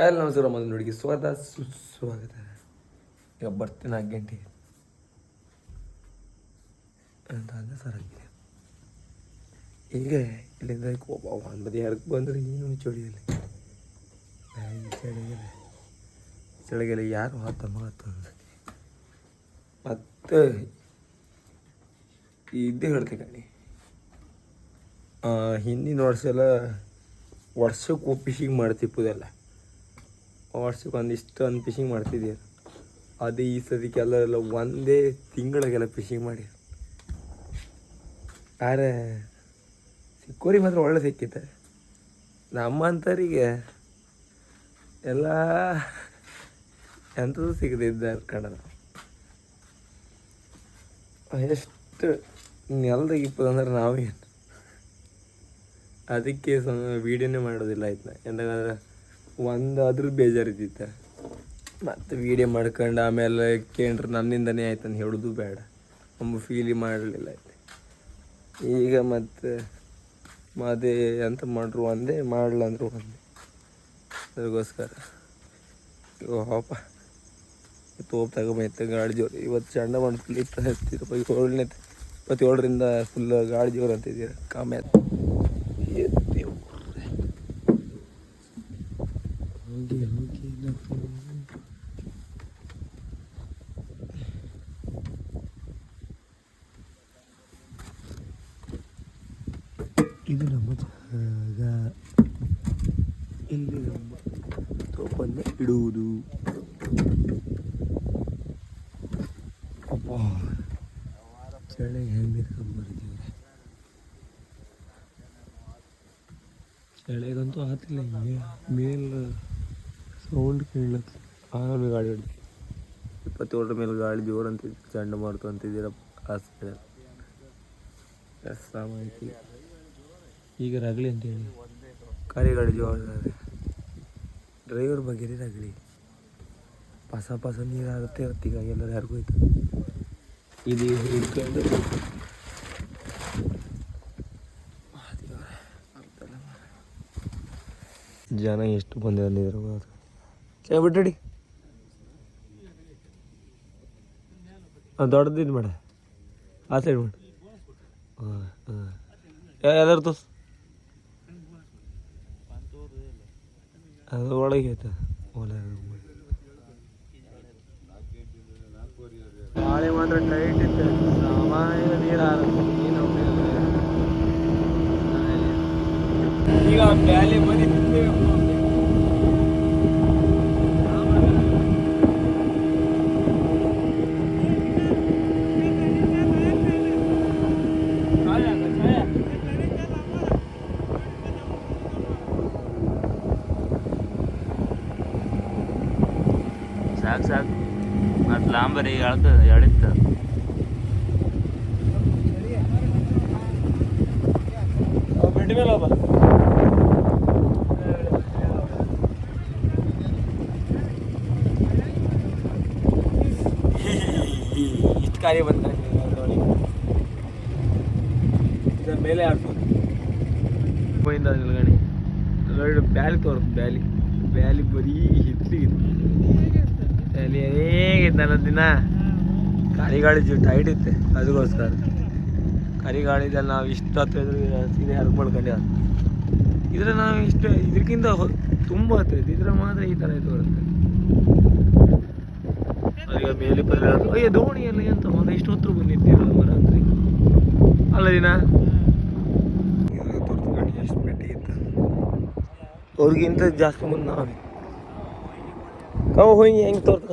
Hi ನಮಸ್ಕಾರ ಮೊದಲು ನೋಡಿಗೆ ಸ್ವಾಗತ ಸುಸ್ವಾಗತ. ಈಗ ಬರ್ತೀನಿ 4 ಗಂಟೆಗೆ ಅಂತ ಅಂದ ಸರ್ ಆಗಿದೆ. ಈಗ ಇಲ್ಲಿಂದ ಒಂದು ಬದಿ ಹರಕ್ಕೆ ಬಂದರೆ ನೀನು ಚಳಿಯಲ್ಲಿ ಚಳಿಗೆಲ್ಲ ಯಾರು ಹಾತ ಮಾತಂದು ಮತ್ತು ಇದ್ದೇ ಹೇಳ್ತೀನಿ ಕಣಿ. ಹಿಂದಿನ ವರ್ಷ ಎಲ್ಲ ವರ್ಷಕ್ಕೆ ಫಿಶಿಂಗ್ ಮಾಡ್ತಿಪ್ಪದೆಲ್ಲ ವರ್ಷಕ್ಕೆ ಒಂದಿಷ್ಟು ಫಿಶಿಂಗ್ ಮಾಡ್ತಿದ್ದೀರ. ಅದು ಈ ಸದ್ಯಕ್ಕೆಲ್ಲ ಒಂದೇ ತಿಂಗಳಿಗೆಲ್ಲ ಫಿಶಿಂಗ್ ಮಾಡಿ ಆರೆ ಸಿಕ್ಕೋರಿಗೆ ಮಾತ್ರ ಒಳ್ಳೆ ಸಿಕ್ಕಿತ್ತೆ. ನಮ್ಮಂಥವ್ರಿಗೆ ಎಲ್ಲ ಎಂಥದ್ದು ಸಿಗದಿದ್ದಾರೆ ಕನ್ನಡ. ಎಷ್ಟು ನೆಲದಾಗಿಪ್ಪದಂದ್ರೆ ನಾವೇನು ಅದಕ್ಕೆ ವೀಡಿಯೋನೇ ಮಾಡೋದಿಲ್ಲ ಆಯ್ತು. ಎಂದಾಗಂದ್ರೆ ಒಂದು ಅದ್ರದ್ದು ಬೇಜಾರಿದ್ದಿತ್ತು. ಮತ್ತು ವೀಡಿಯೋ ಮಾಡ್ಕೊಂಡು ಆಮೇಲೆ ಕೇಂದ್ರ ನನ್ನಿಂದನೇ ಆಯ್ತು ಅಂತ ಹೇಳೋದು ಬೇಡ, ನಮ್ಮ ಫೀಲಿ ಮಾಡಲಿಲ್ಲ ಆಯ್ತು. ಈಗ ಮತ್ತು ಅದೇ ಎಂತ ಮಾಡ್ರು ಒಂದೇ ಮಾಡಲ್ಲ ಅಂದರು ಒಂದೇ. ಅದಕ್ಕೋಸ್ಕರ ಹೋಪ ತೋಪ್ ತಗೊಂಬೈತೆ ಗಾಳಿ ಜೋರು. ಇವತ್ತು ಚಂಡ ಮಾಡ್ತಿಲ್ಲ 27ರಿಂದ ಫುಲ್ ಗಾಳಿ ಜೋರು ಅಂತಿದ್ದೀರ ಕಾಮೆ ಇದು ನಮ್ಮ ಜಾಗ. ಇಲ್ಲಿ ನಮ್ಮ ತೋಪನ್ನು ಇಡುವುದು. ಅಪ್ಪ ಚಳಿಗೆ ಹೆಂಗೆ ಬರ್ತೀವಿ. ಚಳಿಗಂತೂ ಆತಿಲ್ಲ. ಮೇಲೆ ಸೌಂಡ್ ಕೇಳತ್ತೆ. ಆಮೇಲೆ ಗಾಡಿ ಹೊಡ್ತೀವಿ. 27ರ ಮೇಲೆ ಗಾಳಿ ಜೋರು ಅಂತಿದ್ದು ಚಂಡಮಾರುತ ಅಂತಿದ್ದೀರ ಆ ಸೈಡ್ ಮಾಹಿತಿ. ಈಗ ರಗಳಿ ಅಂತೇಳಿ ಖಾಲಿ ಗಾಡಿ ಜೋರು ಡ್ರೈವರ್ ಬಗ್ಗೆ ರಗಳಿ ಪಸ ನೀರು ಆಗುತ್ತೆ ಇರ್ತೀಗ ಎಲ್ಲರೂ ಯಾರಿಗೂ ಹೋಯ್ತು. ಇದು ಹಿಡ್ಕೊಂಡು ಜನ ಎಷ್ಟು ಬಂದಿದ್ದಾರೆ ನಿದ್ರಬೋದು. ಚಾ ಬಿಟ್ಟಡಿ ದೊಡ್ಡದಿದ್ದು ಮಾಡ ಆ ಸೈಡ್ ಮಾಡ. ಯಾವ್ದಾರು ತೋರ್ಸು. ಅದು ಒಳಗೆ ಆಯ್ತಾ ಗಾಳಿ ಮಾತ್ರ ಟೈಟ್ ಇತ್ತು. ಸಾಮಾನ್ಯ ನೀರು ಆರುತ್ತೆ. ಈಗ ಬ್ಯಾಲಿ ಮನೆ ಸಾಕು ಮತ್ತು ಲಾಂಬರಿ ಎಳಿತ್ತು. ಬೆಡ್ ಮೇಲೆ ಹೋಗ ಇಷ್ಟು ಕಾರ್ಯ ಬಂದ ಮೇಲೆ ಆಡ್ಬೋದು. ಗೋಯಿಂದ ನಿಲ್ಗಣಿ ಬ್ಯಾಲಿ ತೋರ್ತು. ಬ್ಯಾಲಿ ಬರೀ ಹಿತ್ಲಿಗಿತ್ತು. ಬ್ಯಾಲಿ ಹೇಗಿತ್ತು ನನ್ನ ದಿನ ಗಾಳಿ ಟೈಟ್ ಇತ್ತೆ. ಅದಕ್ಕೋಸ್ಕರ ಗಾಳಿದಲ್ಲಿ ನಾವು ಇಷ್ಟು ಹತ್ತಿದ್ರೆ ಸೀದೆ ಹರ್ಕ್ ಮಾಡ್ಕೊಂಡೆ. ಇದ್ರೆ ನಾವು ಇಷ್ಟು ಇದಕ್ಕಿಂತ ತುಂಬ ಹತ್ತೈತೆ. ಇದ್ರೆ ಮಾತ್ರ ಈ ಥರ ಇದು ಬರುತ್ತೆ. ಈಗ ಮೇಲೆ ಅಯ್ಯೋ ದೋಣಿಯಲ್ಲಿ ಎಂತ ಮರ ಇಷ್ಟು ಹೊತ್ತು ಬಂದಿದ್ದೀರ ಮರ ಅಂದ್ರೆ ಅಲ್ಲ ದಿನ ತೋರ್ತು ಗಾಡಿ ಎಷ್ಟು ಬೆಟ್ಟಿಗಿತ್ತು. ಅವ್ರಿಗಿಂತ ಜಾಸ್ತಿ ಮುಂದೆ ನಾವೇ ಹೋಗಿ ಹೆಂಗೆ ತೋರ್ತ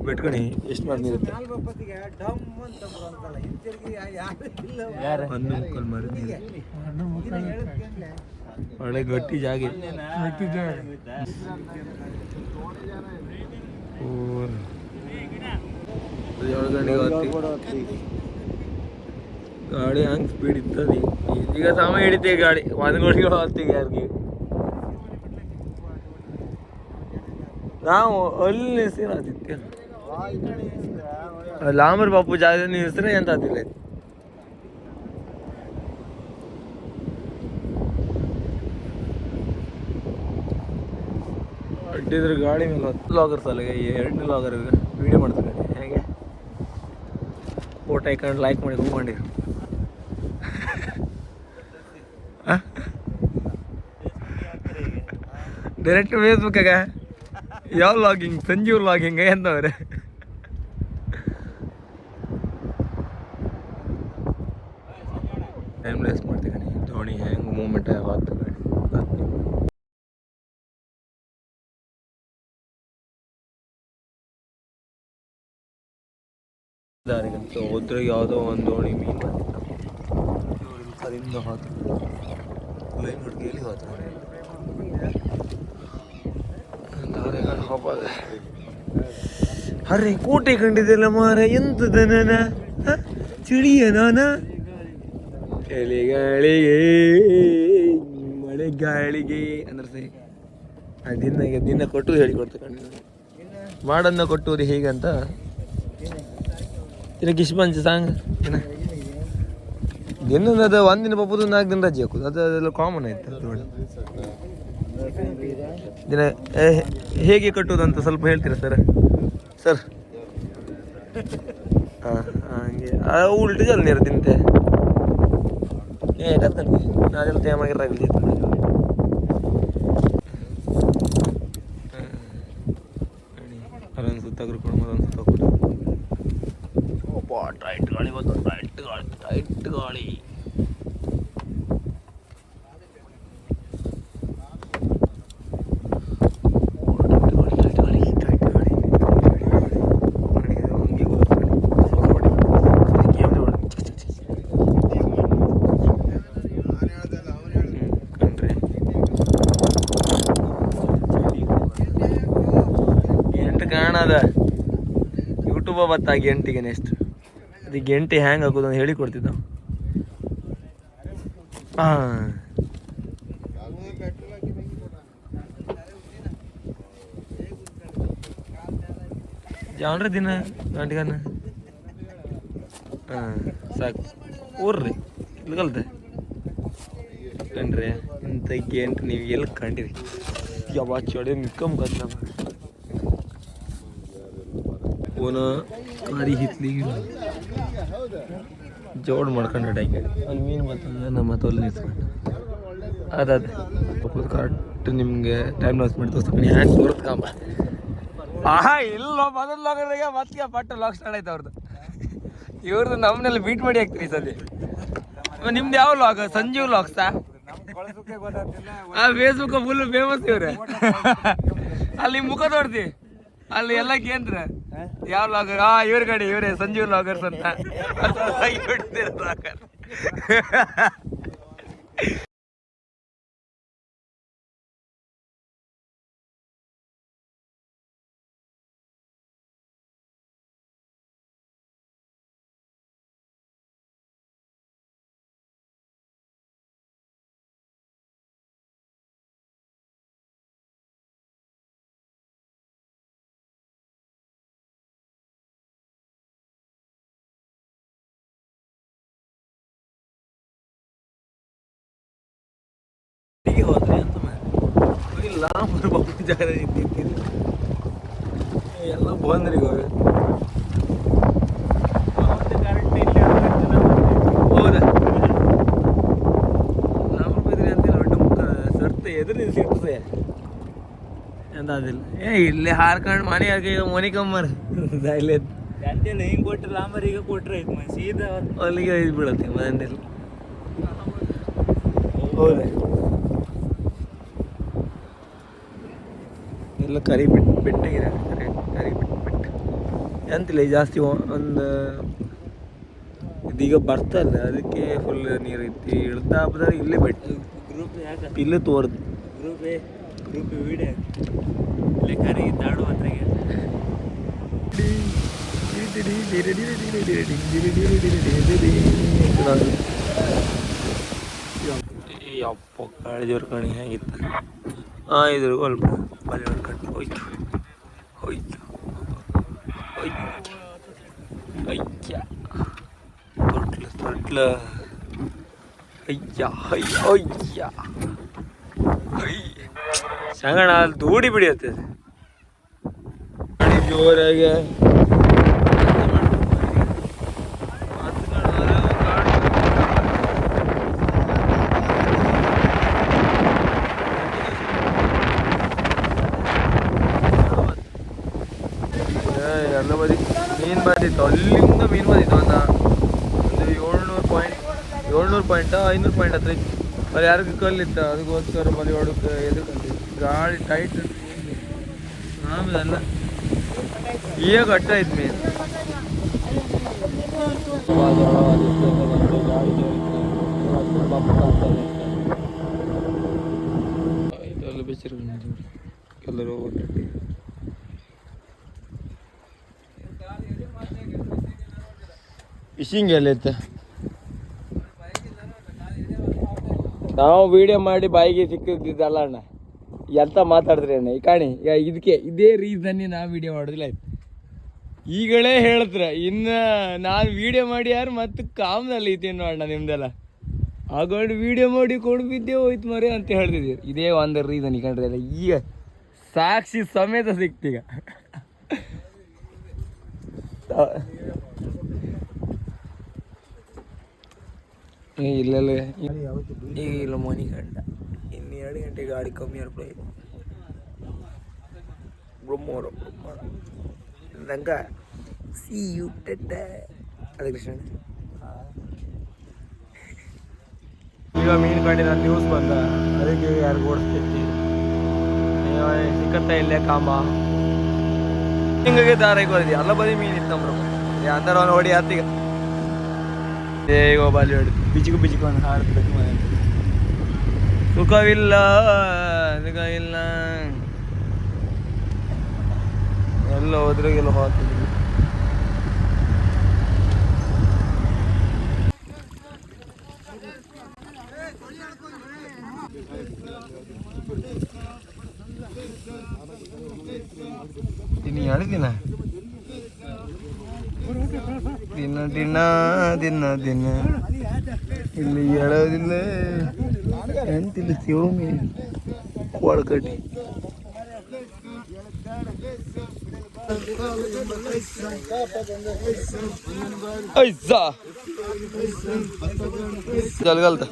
ಬಿಟ್ಕಣಿ ಎಷ್ಟು ಮಾಡಿರುತ್ತೆ. ಒಳ್ಳೆ ಗಟ್ಟಿ ಜಾಗ ಗಾಡಿ ಹಂಗೆ ಸ್ಪೀಡ್ ಇರ್ತದೆ. ಈಗ ಸಮಯ ಹಿಡಿತೆ ಗಾಡಿ ಒಂದ್ಗಳಿಗೆ ಹೊತ್ತಿಗೆ ಯಾರಿಗೆ ನಾವು ಅಲ್ಲಿ ಸೇರಾತಿತ್ತು. ಲಾಂಬರ್ ಬಾಪು ಜಾಗ ಹೆಸರೇ ಎಂತ ಆದಿಲ್ಲ ಅಡ್ಡಿದ್ರೆ ಗಾಡಿ ಮೇಲೆ ಲಾಗರ್ಸ್ ಅಲ್ಲಿಗೆ ಎರಡನೇ ಲಾಗರ್ ವಿಡಿಯೋ ಮಾಡ್ತಾರೆ ಹೇಗೆ ಫೋಟೋ ಹಾಕೊಂಡು ಲೈಕ್ ಮಾಡಿ ಹೋಗ್ಕೊಂಡಿರಿ ಡೈರೆಕ್ಟ್ ಫೇಸ್ಬುಕ್ಕಾಗ ಯಾವ ಲಾಗಿಂಗ್ ಸಂಜೀವ್ ಲಾಗಿಂಗ್ ಎಂತವ್ರೆ ಟೈಮ್ ವೇಸ್ಟ್ ಮಾಡ್ತೀವಿ ಧೋನಿ ಹೆಂಗೆ ಮೂಮೆಂಟ್ ಆಗ್ತದೆ ದಾರಿಗಂತ ಹೋದ್ರೆ ಯಾವುದೋ ಒಂದು ದೋಣಿ ಮೀನು ಬಂದಿತ್ತು ಅದರಿಂದ ಹೋದ ಲೈನ್ ಹುಡುಗಿಯಲ್ಲಿ ಹೋಗ್ತಾರೆ ದಾರಿಗಳು ಹೋಗೋದು ಅರೆ ಕೋಟೆ ಕಂಡಿದ್ದೆಲ್ಲ ಮಾರ ಎಂತದ ನಾನ ಚಿಡಿಯ ನಾನ ಚಳಿಗಾಳಿಗೆ ಮಳೆಗಾಳಿಗೆ ಅಂದ್ರೆ ದಿನ ಕೊಟ್ಟು ಹೇಳಿಕೊಡ್ತೇನೆ ಮಾಡನ್ನ ಕೊಟ್ಟುವುದು ಹೇಗಂತ ಇದಕ್ಕೆ ಇಷ್ಟು ಬಂಚ ಸಾಂಗ್ ಏನ ದಿನದ ಒಂದಿನ ಪಪ್ಪದು 4 ದಿನ ರಜೆ ಹಾಕೋದು ಅದೆಲ್ಲ ಕಾಮನ್ ಆಯ್ತು ನೋಡಿ ದಿನ ಹೇಗೆ ಕಟ್ಟುವುದು ಅಂತ ಸ್ವಲ್ಪ ಹೇಳ್ತೀರಾ ಸರ್ ಹಾಂ ಹಂಗೆ ಉಲ್ಟು ಜಲ್ ನೀರು ತಿಂತೆ ಕರ್ಕೊಂಡು ನಾವೆಲ್ಲ ತೇಮಾಗಿರಾಗಲಿ ಅದೊಂದು ಸುತ್ತ ಕರ್ಕೊಂಡು ಮತ್ತೊಂದು ಸುತ್ತ ಕೊಟ್ಟು ಟೈಟ್ ಗಾಳಿ ಬಂತು ಟೈಟ್ ಗಾಳಿ ಕಾಣದ ಯೂಟ್ಯೂಬ ಬತ್ತ ಗಂಟೆಗೆ ನೆಕ್ಸ್ಟ್ ಅದು ಗಂಟೆ ಹ್ಯಾಂಗ್ ಹಾಕೋದು ಅಂತ ಹೇಳಿ ಕೊಡ್ತಿದ್ದ ಜಾನ್ರಿ ದಿನ ಗಂಟೆಗನ್ನ ಸಾಕು ಊರ್ರಿ ಇಲ್ಲಿ ಕಲ್ತೆ ಕಂಡ್ರಿ ಇಂಥ ಗಂಟೆ ನೀವು ಎಲ್ಲಿ ಕಂಡಿರಿ ಯಾವ ಚೊಡೆ ನಿಕ್ಕಂಬ ಓನ ಕಾರಿ ಹಿತ್ಲಿಗೆ ಜೋಡ್ ಮಾಡ್ಕೊಂಡು ಅಲ್ಲಿ ಮೀನು ಬರ್ತದೆ ನಮ್ಮ ತೋಲಿ ನಿಲ್ಸ್ಕೊಂಡು ಅದಾದ ಕರೆಕ್ಟ್ ನಿಮಗೆ ಟೈಮ್ ಲಾಸ್ ಮಾಡಿ ತೋರಿಸ್ಕೊಂಡು ಹ್ಯಾಂಗ್ ತೋರಿಸ್ಕೊಂಬ ಇಲ್ಲ ಮೊದಲು ಲಾಗರ್ದಾಗ ಮತ್ತೆ ಪಟ್ಟು ಲಾಗ್ ಸ್ಟಾರ್ಟ್ ಆಯ್ತು ಅವ್ರದ್ದು ಇವ್ರದ್ದು ನಮ್ಮನ್ನೆಲ್ಲ ಬೀಟ್ ಮಾಡಿ ಹಾಕ್ತೀರಿ ಸದ್ಯ ನಿಮ್ದು ಯಾವ ಲಾಗ್ ಸಂಜೀವ್ ಲಾಗ್ಸಾ ಫೇಸ್ಬುಕ್ ಫುಲ್ ಫೇಮಸ್ ಇವ್ರೆ ಅಲ್ಲಿ ಮುಖ ತೋರ್ತಿ ಅಲ್ಲಿ ಎಲ್ಲ ಕೇಂದ್ರ ಯಾವ ಲಾಗರ್ ಇವ್ರ ಕಡೆ ಇವರೇ ಸಂಜೀವ್ ಲಾಗರ್ಸ್ ಅಂತ ಲಾಗರ್ ಹೋದ್ರೆ ಅಂತ ಇಲ್ಲ ಜಾಗ ಇದ್ದಿದ್ದಿಲ್ಲ ಎಲ್ಲ ಬಂದ್ರಿ ಇವಾಗ ಹೌದಾ ನಾವು ಬಿದ್ರಿ ಅಂತಿಲ್ಲ ಒಟ್ಟು ಮುಖ ಸರ್ತೆ ಎದುರು ಸಿಗ್ತದೆ ಎಂತ ಅದಿಲ್ಲ ಇಲ್ಲೇ ಹಾರ್ಕೊಂಡು ಮನೆಯಾಗೆ ಮನಿಕಮ್ಮರ ಇಲ್ಲೇ ಅಂತೆಲ್ಲ ಹಿಂಗೆ ಕೊಟ್ಟರೆ ಲಾಂಬರಿಗೆ ಕೊಟ್ರೆ ಸೀದಾ ಅಲ್ಲಿಗೆ ಇದು ಬೀಳತ್ತೆ ಮನೆಯಲ್ಲಿ ಹೌದಾ ಎಲ್ಲ ಕರಿ ಬೆಟ್ಟಾಗಿದೆ ಕರಿ ಬೆಟ್ಟ ಎಂತಿಲ್ಲ ಜಾಸ್ತಿ ಒಂದು ಇದೀಗ ಬರ್ತಲ್ಲ ಅದಕ್ಕೆ ಫುಲ್ ನೀರು ಐತಿ ಇಳ್ದ ಹಬ್ಬದಾಗ ಇಲ್ಲೇ ಬೆಟ್ಟ ಗ್ರೂಪ್ ಯಾಕೆ ಇಲ್ಲೇ ತೋರ್ದು ಗ್ರೂಪ್ ವಿಡಿಯೋ ಇಲ್ಲೇ ಕರಿ ತಾಡು ಹತ್ರಾಗೆ ಯಪ್ಪ ಕಾಳಿದವ್ರ ಕಣಿ ಹೇಗಿತ್ತು ಇದ್ರ ಸ್ವಲ್ಪ ಬಲಿ ಹೊಡ್ಕೊಂಡು ಹೋಯ್ತು ಬಿಟ್ಲ ಅಯ್ಯ ಅಯ್ಯ ಅಯ್ಯ ಸಂಗಣ ಅಲ್ಲಿ ದೂಡಿ ಬಿಡಿಯತ್ತೆ ಜೋರಾಗಿ ಎಲ್ಲ ಬದಿ ಮೀನು ಬಂದಿತ್ತು, ಅಲ್ಲಿಂದ ಮೀನು ಬಂದಿತ್ತು ಒಂದು 700 ಪಾಯಿಂಟ್ 500 ಪಾಯಿಂಟ್ ಹತ್ರ ಇತ್ತು. ಅಲ್ಲಿ ಯಾರಿಗೆ ಕಲ್ಲಿತ್ತ ಅದಕ್ಕೋಸ್ಕರ ಮನೆ ಹೊಡಕ್ಕೆ ಎದುರ್ಕೊಂಡ್ವಿ. ಗಾಳಿ ಟೈಟ್ ಆಮೇಲೆ ಅಲ್ಲ ಈಗ ಕಟ್ಟ ಆಯ್ತು ಮೀನು. ಇದೆಲ್ಲ ಬೆಚ್ಚಿರ್ಕೊಂಡು ಎಲ್ಲರೂ ಹೋಗ್ಬಿಟ್ಟು ಫಿಶಿಂಗ್ ಎಲ್ಲೈತೆ. ನಾವು ವಿಡಿಯೋ ಮಾಡಿ ಬಾಯಿಗೆ ಸಿಕ್ಕಿದ್ದಲ್ಲ ಅಣ್ಣ, ಎಂತ ಮಾತಾಡಿದ್ರಿ ಅಣ್ಣ. ಈ ಕಾಣಿ ಈಗ ಇದಕ್ಕೆ ಇದೇ ರೀಸನ್ನೇ ನಾವು ವಿಡಿಯೋ ಮಾಡೋದಿಲ್ಲ ಆಯ್ತು. ಈಗಳೇ ಹೇಳಿದ್ರೆ ಇನ್ನು ನಾನು ವಿಡಿಯೋ ಮಾಡಿ ಯಾರು ಮತ್ತೆ ಕಾಮ್ನಲ್ಲಿ ಇದ್ದೇನೋ ಅಣ್ಣ ನಿಮ್ದೆಲ್ಲ ಹಾಕೊಂಡು ವಿಡಿಯೋ ಮಾಡಿ ಕೊಂಡು ಬಿದ್ದೆ ಹೋಯ್ತು ಮರಿ ಅಂತ ಹೇಳ್ತಿದ್ದೀವಿ. ಇದೇ ಒಂದು ರೀಸನ್ ಈ ಕಂಡ್ರಿ ಅಲ್ಲ. ಈಗ ಸಾಕ್ಷಿ ಸಮೇತ ಸಿಕ್ತೀಗ. ಇಲ್ಲೆಲ್ಲ ಈಗ ಇಲ್ಲ ಮನೆ ಗಂಡ ಇನ್ನು 2 ಗಂಟೆ ಗಾಡಿ ಕಮ್ಮಿ ಅರ್ಪಡೆ ಬ್ರಹ್ಮೋರ ರಂಗ ಸಿ ಯು ಟೆಟ್ಟ ಅದೇ ಕೃಷ್ಣ. ಈಗ ಮೀನು ಕಂಡಿನ ನ್ಯೂಸ್ ಬಂದ, ಅದಕ್ಕೆ ಯಾರು ಓಡಿಸ್ತೈತಿ ಸಿಕ್ಕತ್ತ ಇಲ್ಲೇ ಕಾಂಬ ಹಿಂಗಾಗಿ ದಾರಿಗೆ ಹೋದಿದ್ವಿ. ಅಲ್ಲ ಬದಿ ಮೀನು ಇತ್ತು ನಮ್ರು ಅಂತಾರ ಅವ್ನು ಹೊಡಿ ಆತೀಗ ಈಗ ಬಾಲಿ ಹೊಡಿ ಬಿಜಿಕು ಅಂತ ಹಾಡ್ಬೇಕು. ಮನೆ ಸುಖವಿಲ್ಲ ಸುಖವಿಲ್ಲ ಎಲ್ಲ ಹೋದ್ರಿಗೆಲ್ಲ ಹೋಗ್ತಿದ್ವಿ. ಇನ್ನು 2 ದಿನ ದಿನ ದಿನ ದಿನ ದಿನ ಇಲ್ಲಿ ಹೇಳೋದಿಲ್ಲ ಎಂತಿಲ್ಲ ಶಿವಮಿ ಒಳಕಟ್ಟಿ ऐसा चल गलत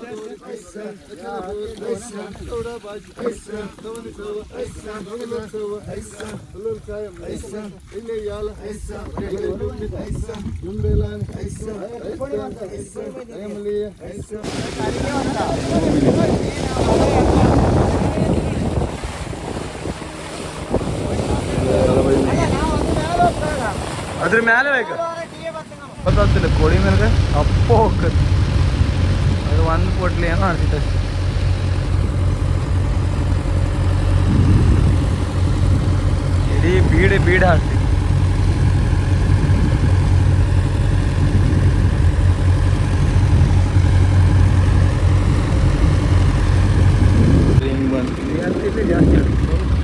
ಅದ್ರ ಮೇಲೆ ಬೇಕು ಗೊತ್ತಾಗ್ತಿಲ್ಲ ಕೋಳಿ ಮೇಲೆ ಅಪ್ಪ ಹೋಗ್ತದೆ ಅದು ಒಂದು ಕೊಟ್ಲಿ ಏನೋ ಆಡ್ತಿತ್ತು ಅಷ್ಟೇ. ಇಡೀ ಬೀಡ ಹಾಕ್ತಿತ್ತು. ಹಿಂಗೆ ಬಂದು ಜಾಸ್ತಿ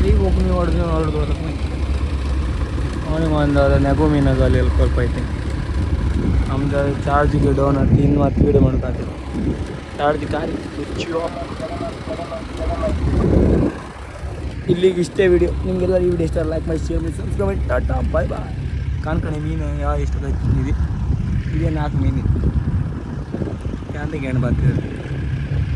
ಈಗ ಒಬ್ಬನೇ ಹೊಡೆದು ಅವನಿಗೆ ಒಂದು ಅದು ನೆಗೋ ಮೀನಾಗ ಅಲ್ಲಿ ಎಲ್ಲ ಸ್ವಲ್ಪ ಐತೆ. ನಮ್ದು ಚಾರ್ಜಿಗೆ ಡೌನ್ ಆಗ್ತಿ ಇನ್ನು ಮತ್ತೆ ವೀಡಿಯೋ ಮಾಡ್ಕೊತೀವಿ. ಚಾರ್ಜ್ ಖಾಲಿ ಇಲ್ಲಿಗೆ ಇಷ್ಟೇ ವಿಡಿಯೋ. ನಿಮಗೆಲ್ಲ ಈ ವಿಡಿಯೋ ಇಷ್ಟ ಲೈಕ್ ಮಾಡಿ ಶೇರ್ ಮಾಡಿ ಸಬ್ಸ್ಕ್ರೈಬ್ ಟಾಟಾ ಬಾಯ್ ಬಾಯ್. ಕಾಣ್ಕಣಿ ಮೀನು ಯಾವ ಇಷ್ಟ ತಿಂದಿದೆ. ಇದೇ 4 ಮೀನಿದೆ ಕ್ಯಾಂತಿಗೆ ಹೆಣ್ಣು ಬರ್ತಿದೆ.